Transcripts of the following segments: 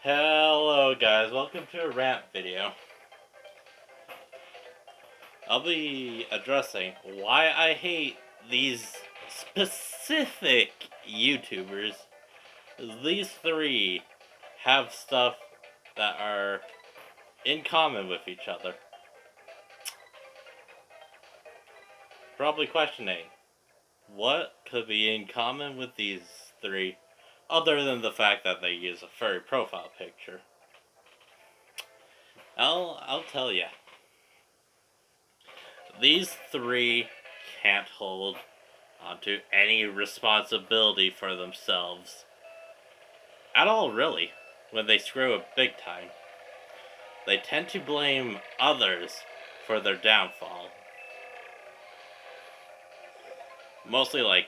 Hello guys, welcome to a rant video. I'll be addressing why I hate these specific YouTubers. These three have stuff that are in common with each other. Probably questioning, what could be in common with these three other than the fact that they use a furry profile picture? I'll tell you. These three can't hold onto any responsibility for themselves at all, really, when they screw up big time. They tend to blame others for their downfall. Mostly like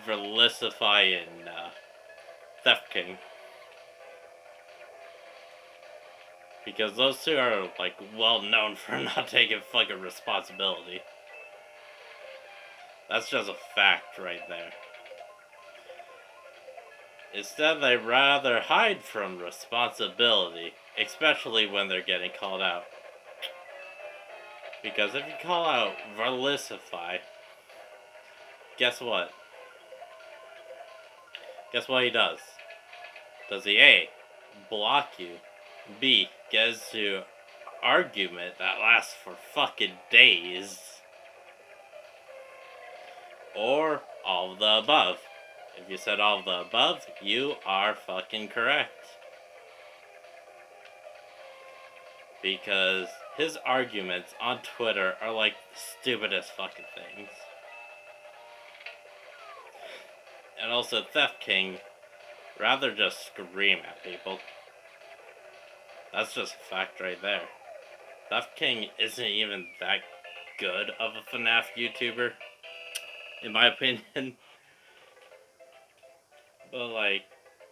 Verlisify and Theft King. Because those two are like well known for not taking fucking responsibility. That's just a fact right there. Instead, they rather hide from responsibility, especially when they're getting called out. Because if you call out Verlisify, guess what? Guess what he does? Does he A, block you, B, gets to argument that lasts for fucking days, or all of the above? If you said all of the above, you are fucking correct. Because his arguments on Twitter are like the stupidest fucking things. And also Theft King rather just scream at people. That's just a fact right there. Theft King isn't even that good of a FNAF YouTuber, in my opinion. But like,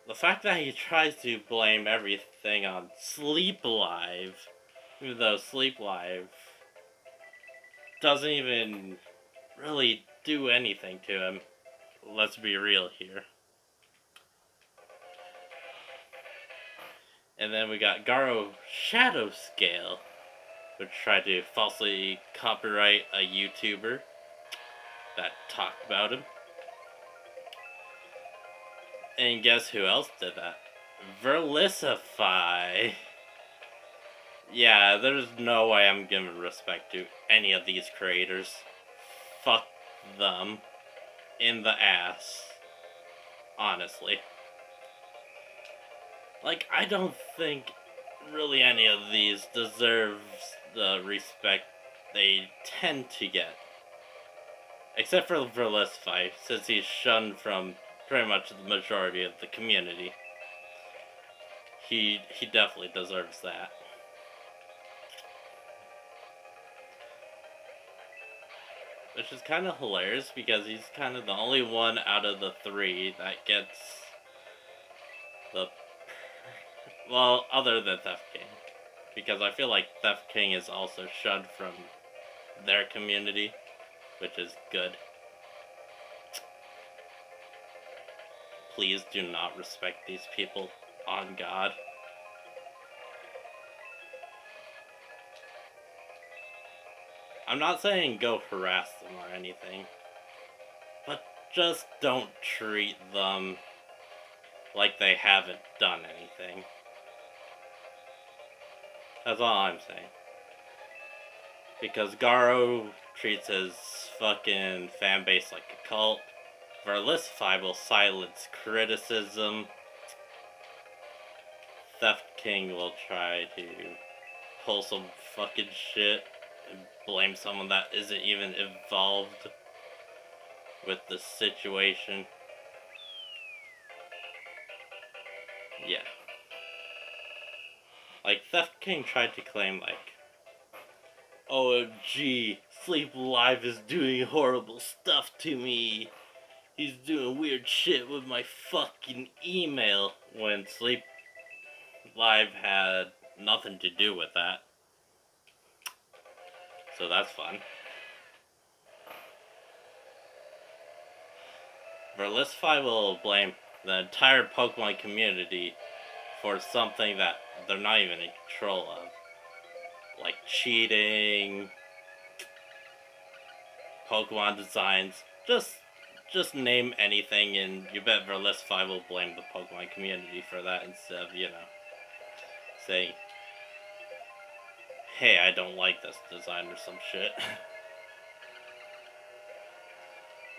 the fact that he tries to blame everything on Sleep Live, even though Sleep Live doesn't even really do anything to him. Let's be real here. And then we got Garoshadowscale, which tried to falsely copyright a YouTuber that talked about him. And guess who else did that? Verlisify. Yeah, there's no way I'm giving respect to any of these creators. Fuck them in the ass. Honestly. Like, I don't think really any of these deserves the respect they tend to get. Except for Verlisify, since he's shunned from pretty much the majority of the community. He definitely deserves that. Which is kind of hilarious because he's kind of the only one out of the three that gets the... Well, other than Theft King. Because I feel like Theft King is also shunned from their community, which is good. Please do not respect these people, on God. I'm not saying go harass them or anything, but just don't treat them like they haven't done anything. That's all I'm saying. Because Garo treats his fucking fanbase like a cult. Verlisify will silence criticism. Theft King will try to pull some fucking shit and blame someone that isn't even involved with the situation. Yeah. Like, Theft King tried to claim, like, OMG, Sleep Live is doing horrible stuff to me. He's doing weird shit with my fucking email. When Sleep Live had nothing to do with that. So that's fun. Verlisify will blame the entire Pokemon community for something that they're not even in control of. Like cheating, Pokemon designs, just name anything and you bet Verlisify will blame the Pokemon community for that instead of, saying, hey, I don't like this design or some shit.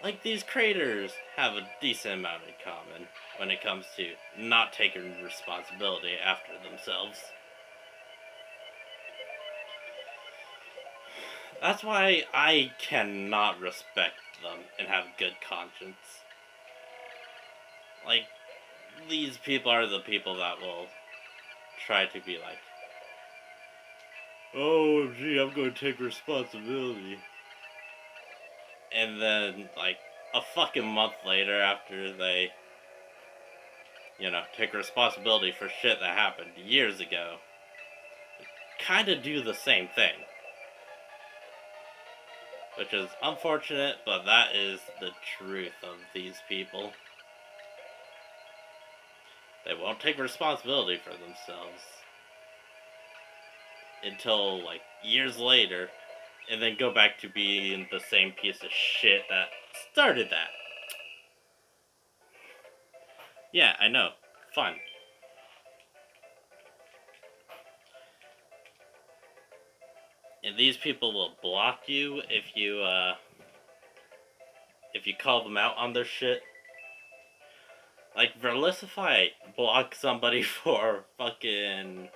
Like, these creators have a decent amount in common when it comes to not taking responsibility after themselves. That's why I cannot respect them and have good conscience. Like, these people are the people that will try to be like, oh, gee, I'm going to take responsibility. And then, like, a fucking month later after they, take responsibility for shit that happened years ago, kind of do the same thing. Which is unfortunate, but that is the truth of these people. They won't take responsibility for themselves until, like, years later, and then go back to being the same piece of shit that started that. Yeah, I know. Fun. And these people will block you if you call them out on their shit. Like, Verlisify blocked somebody for fucking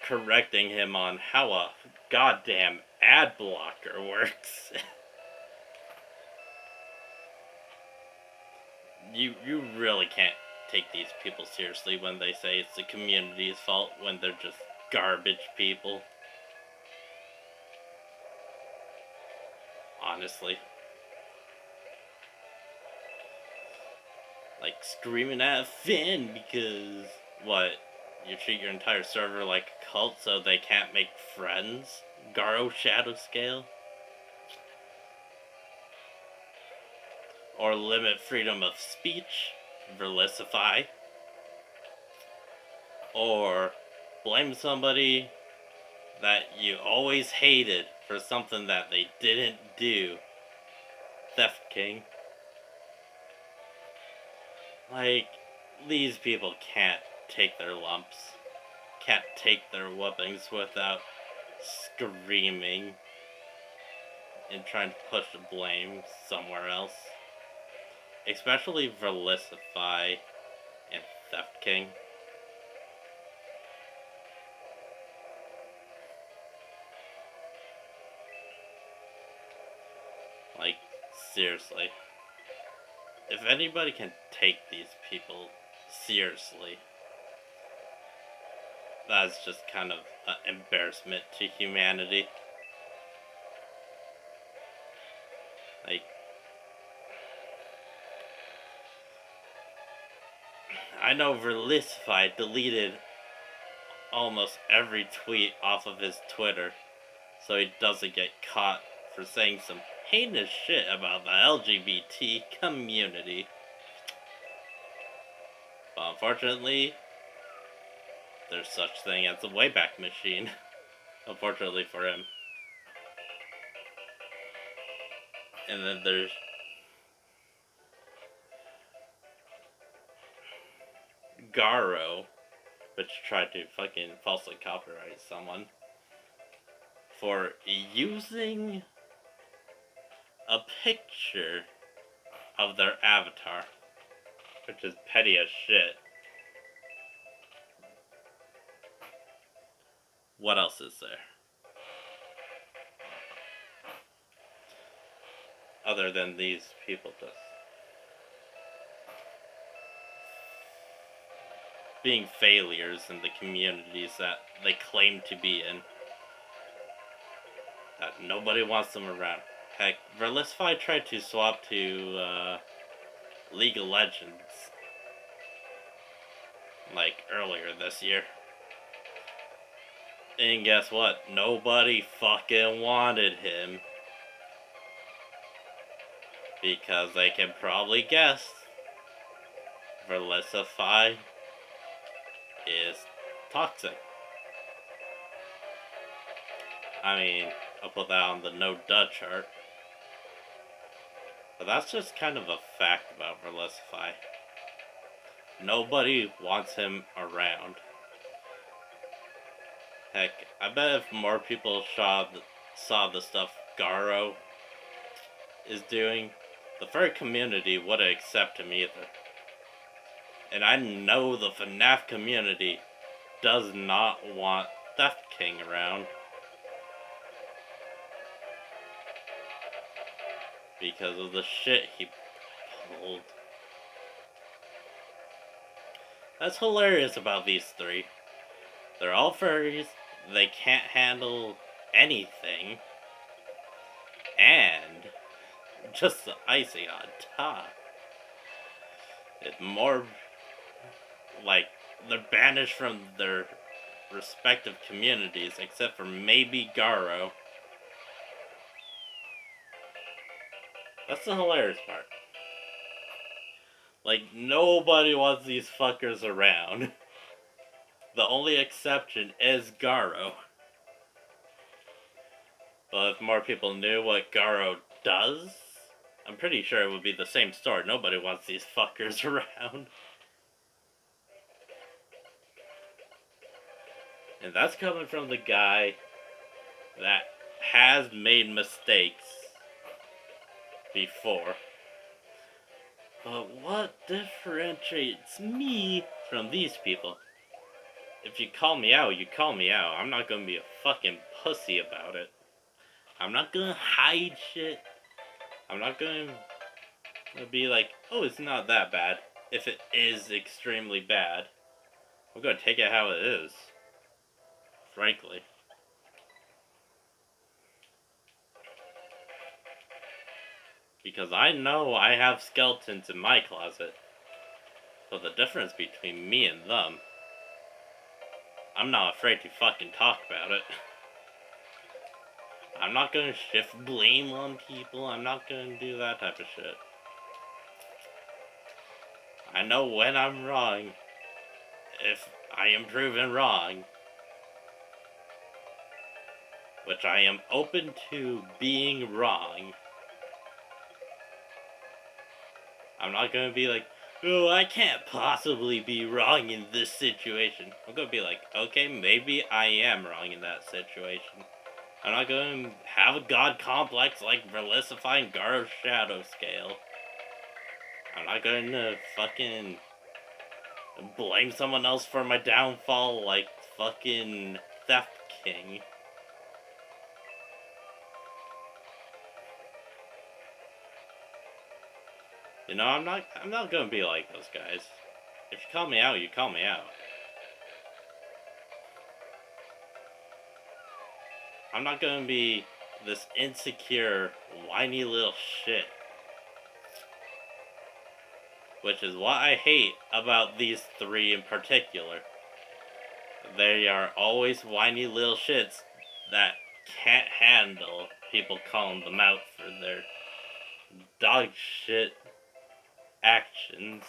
correcting him on how a goddamn ad blocker works. You really can't take these people seriously when they say it's the community's fault when they're just garbage people. Honestly. Like, screaming at Finn because, what, you treat your entire server like a cult so they can't make friends? Garoshadowscale? Or limit freedom of speech? Verlisify? Or blame somebody that you always hated for something that they didn't do? Theft King? Like, these people can't take their lumps. Can't take their whoopings without screaming and trying to push the blame somewhere else. Especially Verlisify and Theft King. Like, seriously. If anybody can take these people seriously, that's just kind of an embarrassment to humanity. Like, I know Verlisify deleted almost every tweet off of his Twitter so he doesn't get caught for saying some heinous shit about the LGBT community. But unfortunately, there's such thing as a Wayback Machine. Unfortunately for him. And then there's Garo, which tried to fucking falsely copyright someone for using a picture of their avatar, which is petty as shit. What else is there? Other than these people just being failures in the communities that they claim to be in. That nobody wants them around. Heck, Verlisify tried to swap to League of Legends like earlier this year. And guess what? Nobody fucking wanted him. Because they can probably guess Verlisify is toxic. I mean, I'll put that on the no duh chart. But that's just kind of a fact about Verlisify. Nobody wants him around. Heck, I bet if more people saw the stuff Garo is doing, the furry community wouldn't accept him either. And I know the FNAF community does not want Theft King around. Because of the shit he pulled. That's hilarious about these three. They're all furries, they can't handle anything, and just the icing on top, it's more like they're banished from their respective communities, except for maybe Garo. That's the hilarious part. Like, nobody wants these fuckers around. The only exception is Garo. But if more people knew what Garo does, I'm pretty sure it would be the same story. Nobody wants these fuckers around. And that's coming from the guy that has made mistakes before. But what differentiates me from these people? If you call me out, you call me out. I'm not gonna be a fucking pussy about it. I'm not gonna hide shit. I'm not gonna be like, oh, it's not that bad. If it is extremely bad, I'm gonna take it how it is. Frankly. Because I know I have skeletons in my closet. But the difference between me and them, I'm not afraid to fucking talk about it. I'm not gonna shift blame on people. I'm not gonna do that type of shit. I know when I'm wrong. If I am proven wrong. Which I am open to being wrong. I'm not gonna be like, oh, I can't possibly be wrong in this situation. I'm gonna be like, okay, maybe I am wrong in that situation. I'm not gonna have a god complex like Verlisify Garoshadowscale. I'm not gonna fucking blame someone else for my downfall like fucking Theft King. You know, I'm not gonna be like those guys. If you call me out, you call me out. I'm not gonna be this insecure, whiny little shit. Which is what I hate about these three in particular. They are always whiny little shits that can't handle people calling them out for their dog shit actions.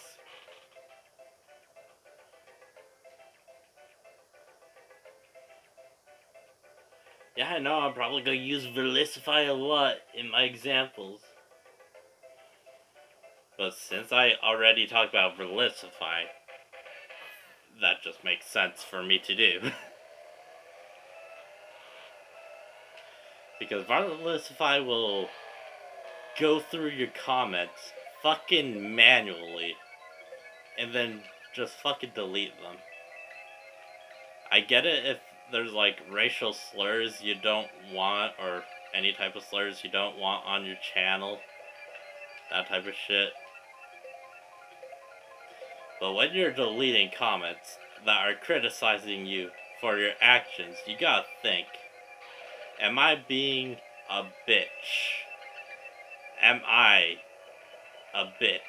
Yeah, I know I'm probably gonna use Verlisify a lot in my examples. But since I already talked about Verlisify, that just makes sense for me to do. Because Verlisify will go through your comments fucking manually and then just fucking delete them. I get it if there's like racial slurs you don't want or any type of slurs you don't want on your channel. That type of shit. But when you're deleting comments that are criticizing you for your actions, you gotta think, am I being a bitch? Am I a bitch?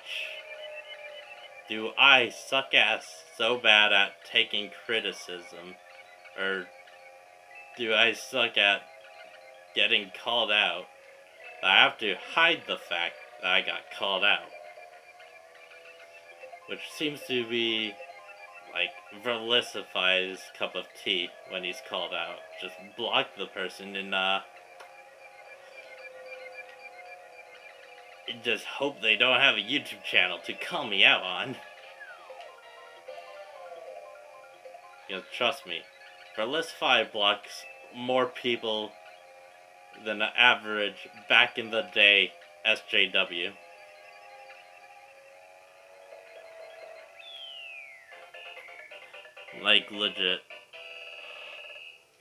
Do I suck ass so bad at taking criticism? Or do I suck at getting called out that I have to hide the fact that I got called out? Which seems to be like, Verlisify's cup of tea when he's called out. Just block the person and, just hope they don't have a YouTube channel to call me out on. Because trust me, Verlisify blocks more people than the average back in the day SJW. Like, legit.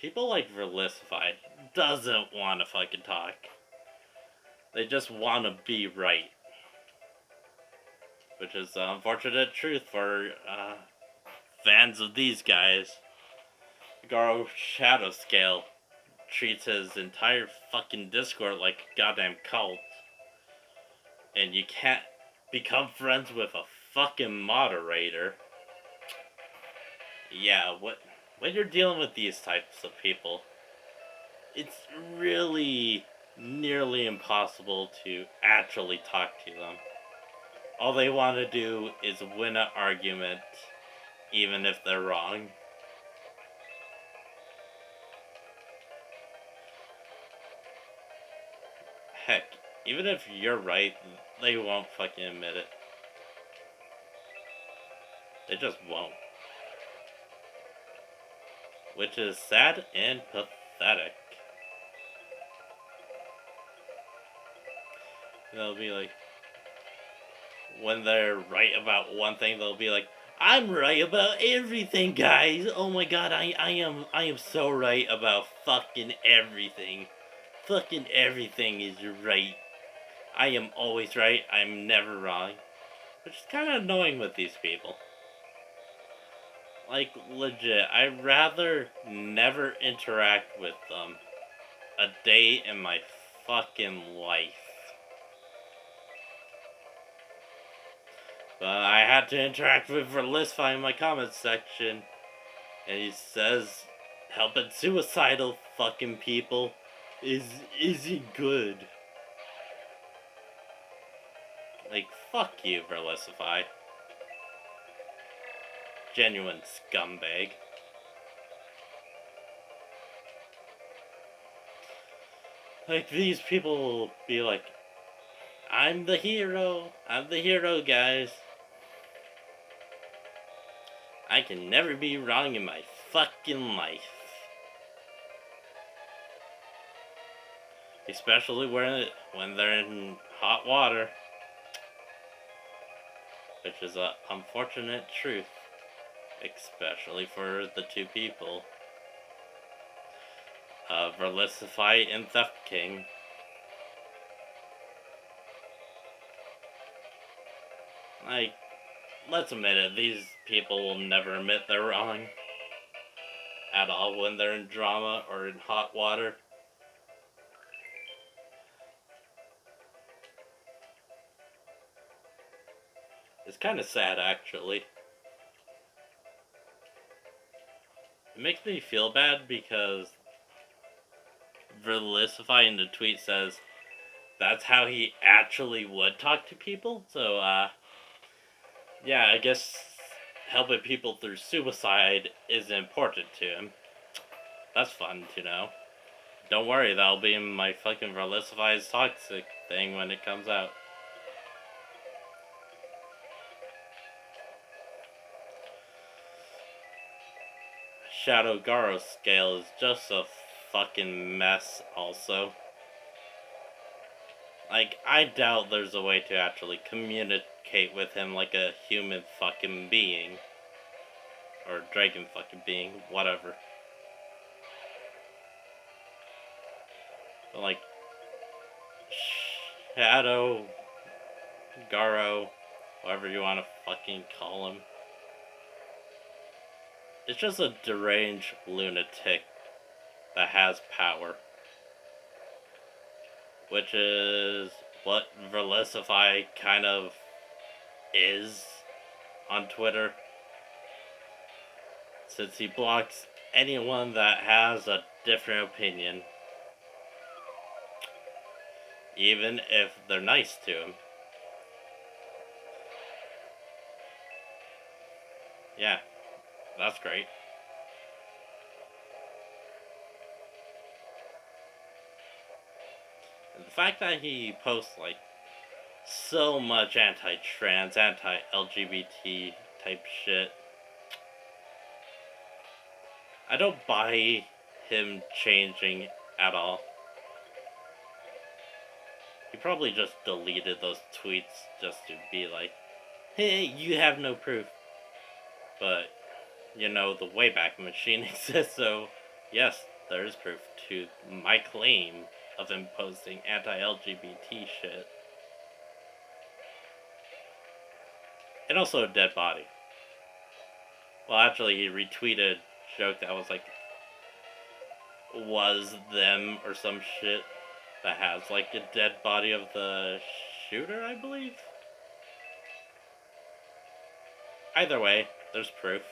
People like Verlisify doesn't want to fucking talk. They just want to be right. Which is the unfortunate truth for fans of these guys. Garoshadowscale treats his entire fucking Discord like a goddamn cult. And you can't become friends with a fucking moderator. Yeah, when you're dealing with these types of people, it's really nearly impossible to actually talk to them. All they want to do is win an argument, even if they're wrong. Heck, even if you're right, they won't fucking admit it. They just won't. Which is sad and pathetic. They'll be like, when they're right about one thing, they'll be like, I'm right about everything, guys. Oh my god, I am so right about fucking everything. Fucking everything is right. I am always right. I'm never wrong. Which is kind of annoying with these people. Like, legit, I'd rather never interact with them a day in my fucking life. But I had to interact with Verlisify in my comments section. And he says, helping suicidal fucking people isn't good. Like, fuck you, Verlisify. Genuine scumbag. Like, these people will be like, I'm the hero, guys. I can never be wrong in my fucking life. Especially when they're in hot water. Which is an unfortunate truth. Especially for the two people. Verlisify and Theft King. Like, let's admit it, these people will never admit they're wrong. At all when they're in drama or in hot water. It's kind of sad, actually. It makes me feel bad because Verlisify in the tweet says that's how he actually would talk to people. So, yeah, I guess helping people through suicide is important to him. That's fun to know. Don't worry, that'll be in my fucking Verlisify's toxic thing when it comes out. Shadow Garoshadowscale is just a fucking mess also. Like, I doubt there's a way to actually communicate with him like a human fucking being. Or dragon fucking being, whatever. But like, Shadow, Garo, whatever you want to fucking call him. It's just a deranged lunatic that has power. Which is what Verlisify kind of is on Twitter. Since he blocks anyone that has a different opinion. Even if they're nice to him. Yeah. That's great. And the fact that he posts, like, so much anti-trans, anti-LGBT type shit. I don't buy him changing at all. He probably just deleted those tweets just to be like, hey, you have no proof. But, you know, the Wayback Machine exists, so yes, there is proof to my claim of him posting anti-LGBT shit. And also a dead body. Well, actually, he retweeted a joke that was like, was them or some shit that has like a dead body of the shooter, I believe. Either way, there's proof.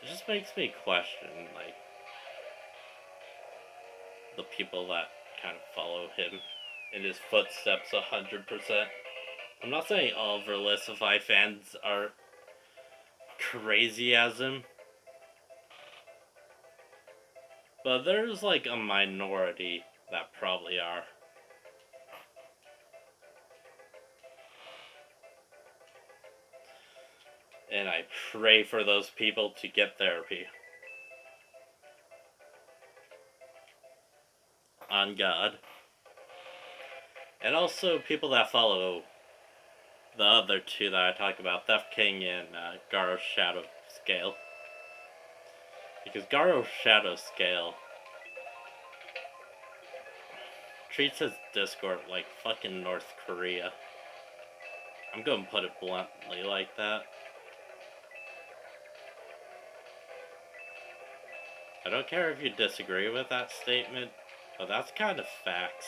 It just makes me question, like, the people that kind of follow him in his footsteps 100%. I'm not saying all Verlisify fans are crazy as him, but there's like a minority that probably are. And I pray for those people to get therapy. On God. And also people that follow the other two that I talked about, Theft King and Garoshadowscale. Because Garoshadowscale treats his Discord like fucking North Korea. I'm gonna put it bluntly like that. I don't care if you disagree with that statement, but that's kind of facts.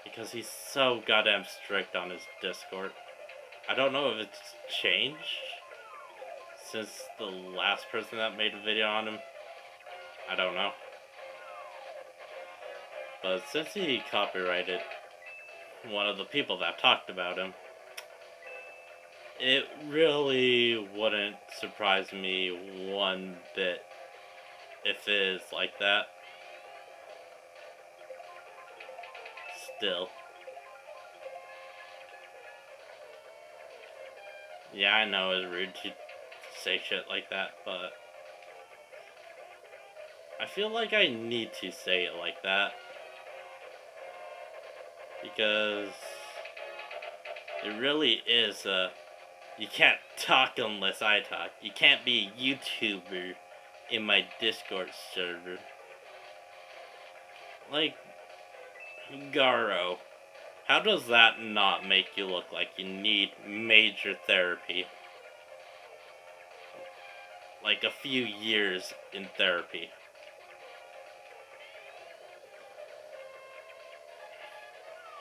Because he's so goddamn strict on his Discord. I don't know if it's changed since the last person that made a video on him. I don't know. But since he copyrighted one of the people that talked about him, it really wouldn't surprise me one bit if it is like that. Still. Yeah, I know it's rude to say shit like that, but I feel like I need to say it like that. Because it really is you can't talk unless I talk. You can't be a YouTuber in my Discord server. Like, Garo, how does that not make you look like you need major therapy? Like a few years in therapy.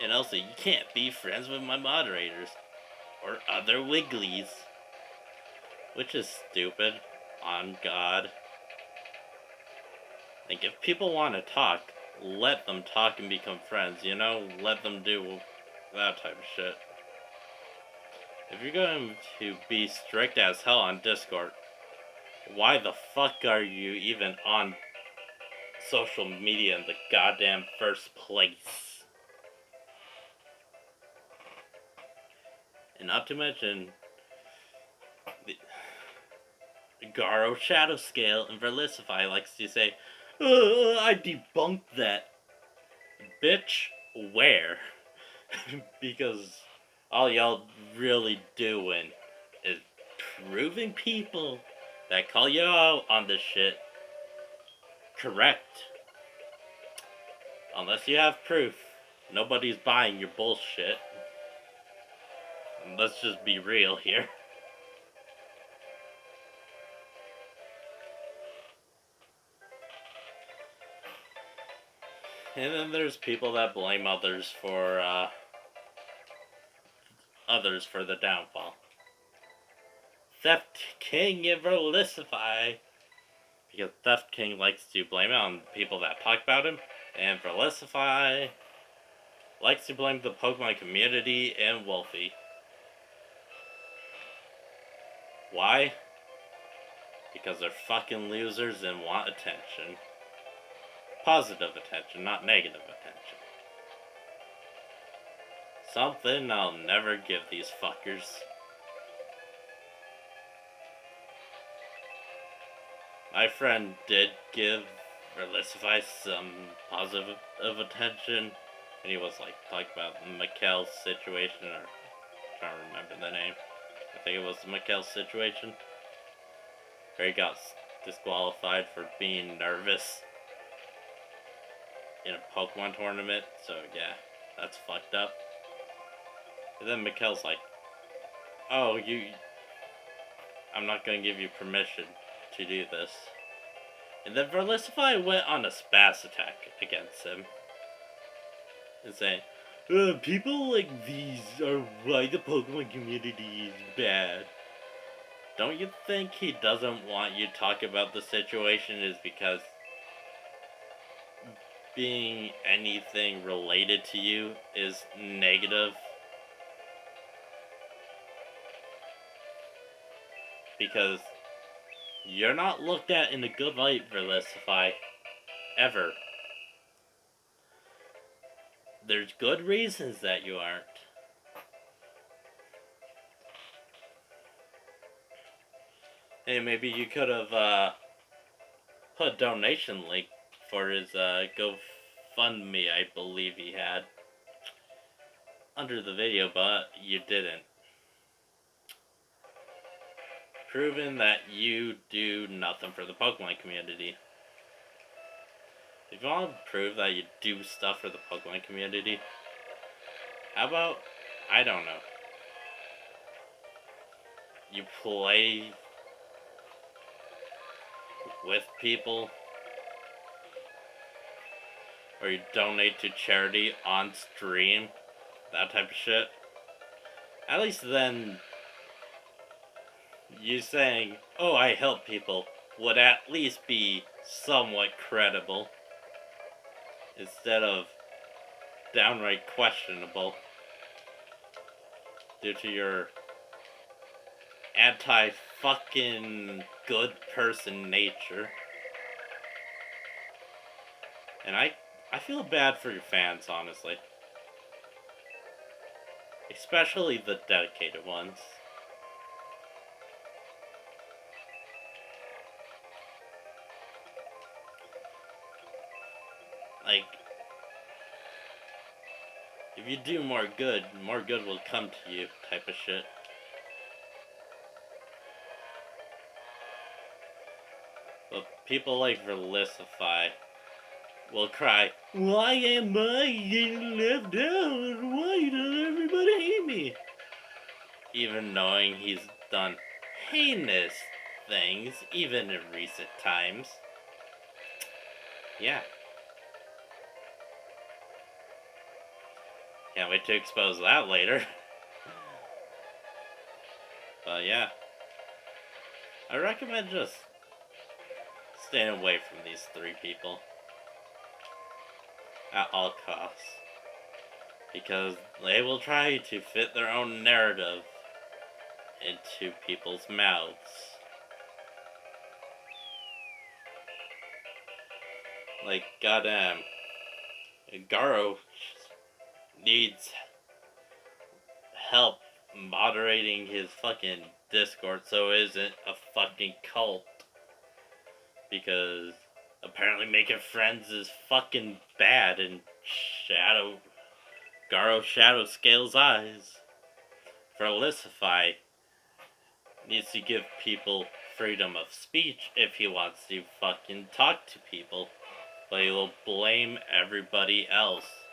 And also, you can't be friends with my moderators or other wigglies. Which is stupid, on God. Like, if people want to talk, let them talk and become friends, you know? Let them do that type of shit. If you're going to be strict as hell on Discord, why the fuck are you even on social media in the goddamn first place? And not to mention, Garoshadowscale and Verlisify likes to say, I debunked that. Bitch, where? Because all y'all really doing is proving people that call you out on this shit correct. Unless you have proof, nobody's buying your bullshit. Let's just be real here. And then there's people that blame others for the downfall. Theft King and Verlisify. Because Theft King likes to blame it on people that talk about him. And Verlisify likes to blame the Pokemon community and Wolfie. Why? Because they're fucking losers and want attention. Positive attention, not negative attention. Something I'll never give these fuckers. My friend did give Verlisify some positive attention, and he was like talking about Mikkel's situation, or I can't remember the name. I think it was the Mikkel situation, where he got disqualified for being nervous in a Pokemon tournament. So yeah, that's fucked up. And then Mikkel's like, "Oh, I'm not gonna give you permission to do this." And then Verlisify went on a spaz attack against him. And saying, people like these are why the Pokemon community is bad. Don't you think he doesn't want you to talk about the situation is because being anything related to you is negative? Because you're not looked at in a good light, Verlisify. Ever. There's good reasons that you aren't. Hey, maybe you could have put a donation link for his GoFundMe, I believe he had, under the video, but you didn't. Proving that you do nothing for the Pokemon community. If you want to prove that you do stuff for the Pokemon community, how about, I don't know, you play with people, or you donate to charity on stream, that type of shit. At least then, you saying, "Oh, I help people," would at least be somewhat credible, instead of downright questionable due to your anti-fucking good person nature. And I feel bad for your fans, honestly. Especially the dedicated ones. Like, if you do more good will come to you, type of shit. But people like Verlisify will cry, "Why am I getting left out? Why does everybody hate me?" Even knowing he's done heinous things, even in recent times. Yeah. Can't wait to expose that later. But yeah. I recommend just staying away from these three people. At all costs. Because they will try to fit their own narrative into people's mouths. Like, goddamn, Garo needs help moderating his fucking Discord so it isn't a fucking cult. Because apparently making friends is fucking bad in Garoshadowscale's eyes. Verlisify needs to give people freedom of speech if he wants to fucking talk to people. But he will blame everybody else.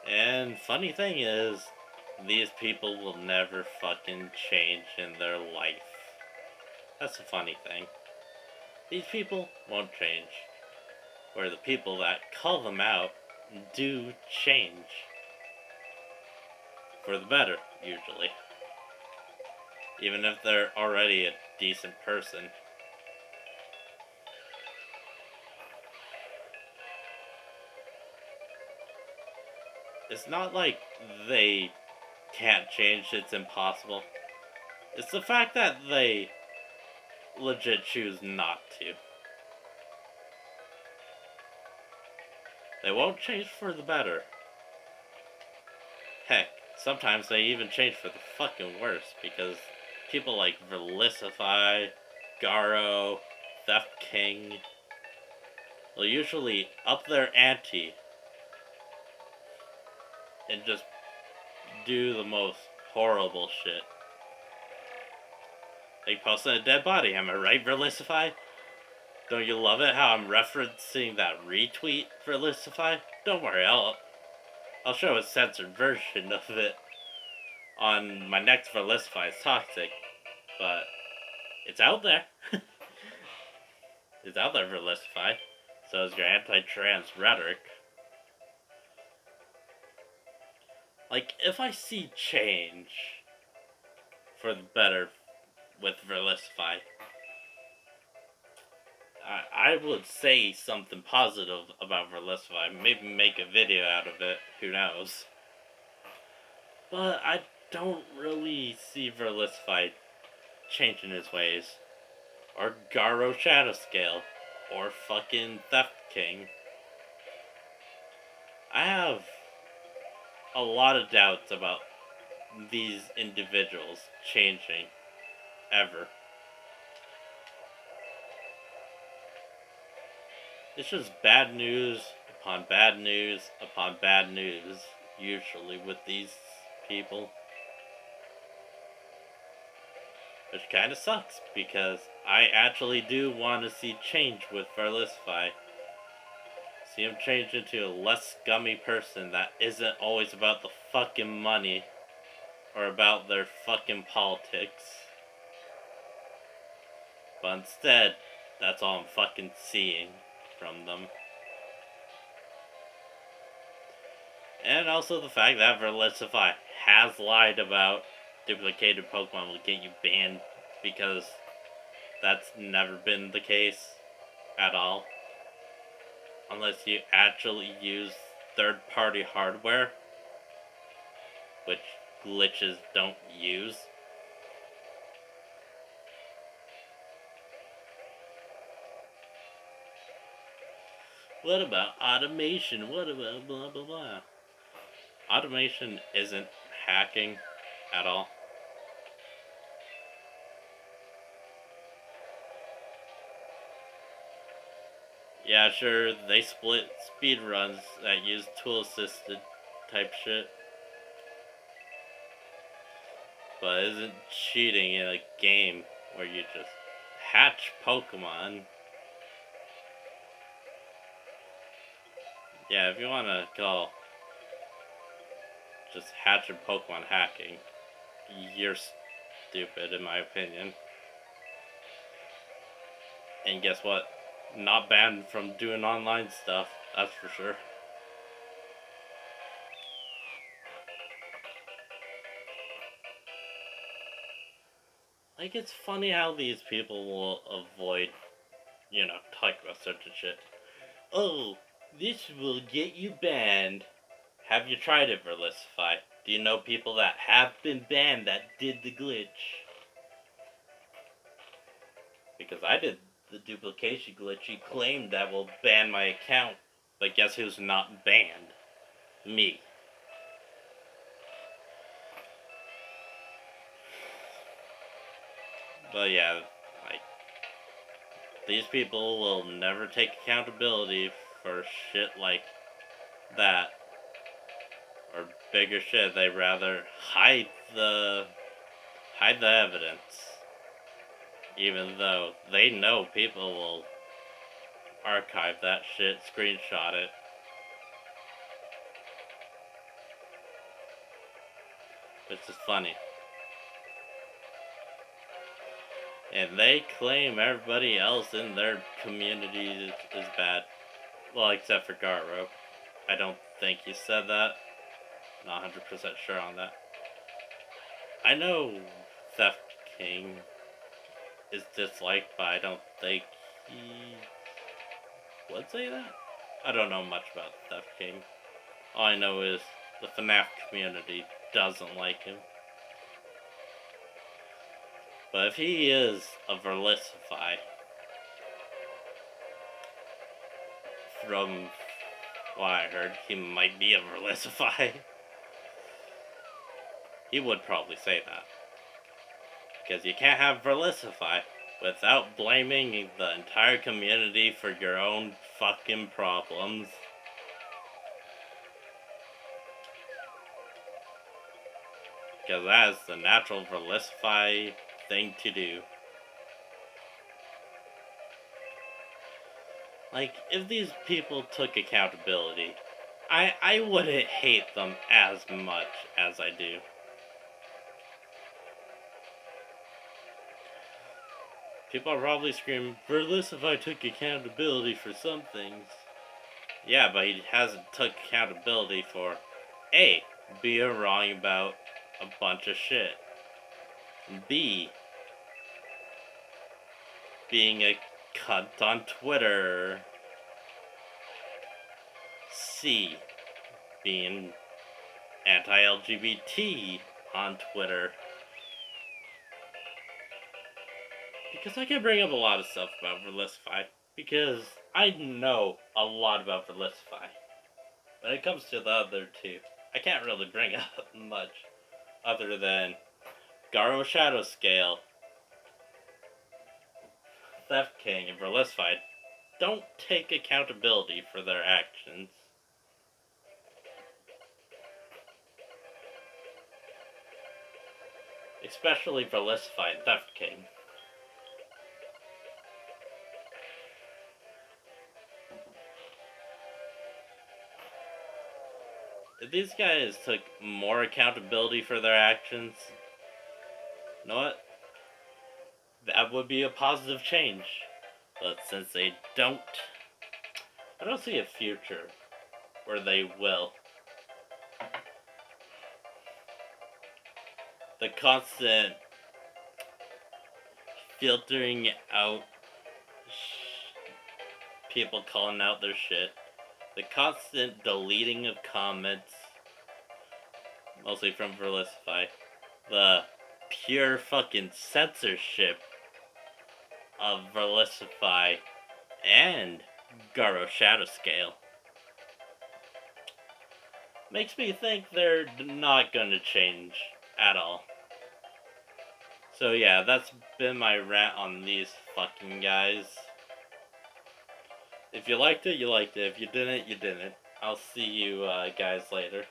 And funny thing is, these people will never fucking change in their life. That's the funny thing. These people won't change. Where the people that call them out do change. For the better, usually. Even if they're already a decent person. It's not like they can't change, it's impossible. It's the fact that they legit choose not to. They won't change for the better. Heck, sometimes they even change for the fucking worse, because people like Verlisify, Garo, Theft King will usually up their ante and just do the most horrible shit. Like posting a dead body, am I right, Verlisify? Don't you love it how I'm referencing that retweet, Verlisify? Don't worry, I'll show a censored version of it on my next Verlisify is Toxic, but it's out there. It's out there, Verlisify. So is your anti-trans rhetoric. Like, if I see change for the better with Verlisify, I would say something positive about Verlisify. Maybe make a video out of it. Who knows? But I don't really see Verlisify changing his ways. Or Garoshadowscale. Or fucking Theft King. I have a lot of doubts about these individuals changing ever. It's just bad news upon bad news upon bad news, usually with these people. Which kind of sucks, because I actually do want to see change with Verlisify. See him change into a less scummy person that isn't always about the fucking money or about their fucking politics. But instead, that's all I'm fucking seeing from them. And also the fact that Verlisify has lied about duplicated Pokemon will get you banned, because that's never been the case at all. Unless you actually use third-party hardware, which glitches don't use. What about automation? What about blah blah blah? Automation isn't hacking at all. Yeah, sure, they split speedruns that use tool-assisted type shit. But it isn't cheating in a game where you just hatch Pokemon. Yeah, if you want to call just hatching Pokemon hacking, you're stupid in my opinion. And guess what? Not banned from doing online stuff, that's for sure. Like, it's funny how these people will avoid, talking about certain shit. Oh, this will get you banned. Have you tried it, Verlisify? Do you know people that have been banned that did the glitch? Because I did the duplication glitch. He claimed that will ban my account. But guess who's not banned? Me. But yeah, like, these people will never take accountability for shit like that. Or bigger shit. They rather hide the evidence. Even though they know people will archive that shit, screenshot it. Which is funny. And they claim everybody else in their community is bad. Well, except for Garo. I don't think he said that. Not 100% sure on that. I know Theft King is disliked, but I don't think he would say that. I don't know much about Theft King. All I know is the FNAF community doesn't like him. But if he is a Verlisify, from what I heard, he might be a Verlisify. He would probably say that. Because you can't have Verlisify without blaming the entire community for your own fucking problems. Because that is the natural Verlisify thing to do. Like, if these people took accountability, I wouldn't hate them as much as I do. People are probably screaming, Verlisify took accountability for some things. Yeah, but he hasn't took accountability for A, being wrong about a bunch of shit. B, being a cunt on Twitter. C, being anti-LGBT on Twitter. Because I can bring up a lot of stuff about Verlisify. Because I know a lot about Verlisify. When it comes to the other two, I can't really bring up much other than Garoshadowscale Theft King and Verlisify don't take accountability for their actions. Especially Verlisify and Theft King. If these guys took more accountability for their actions, you know what? That would be a positive change. But since they don't, I don't see a future where they will. The constant filtering out people calling out their shit, the constant deleting of comments, mostly from Verlisify, the pure fucking censorship of Verlisify and Garoshadowscale makes me think they're not gonna change at all. So yeah, that's been my rant on these fucking guys. If you liked it, you liked it. If you didn't, you didn't. I'll see you guys later.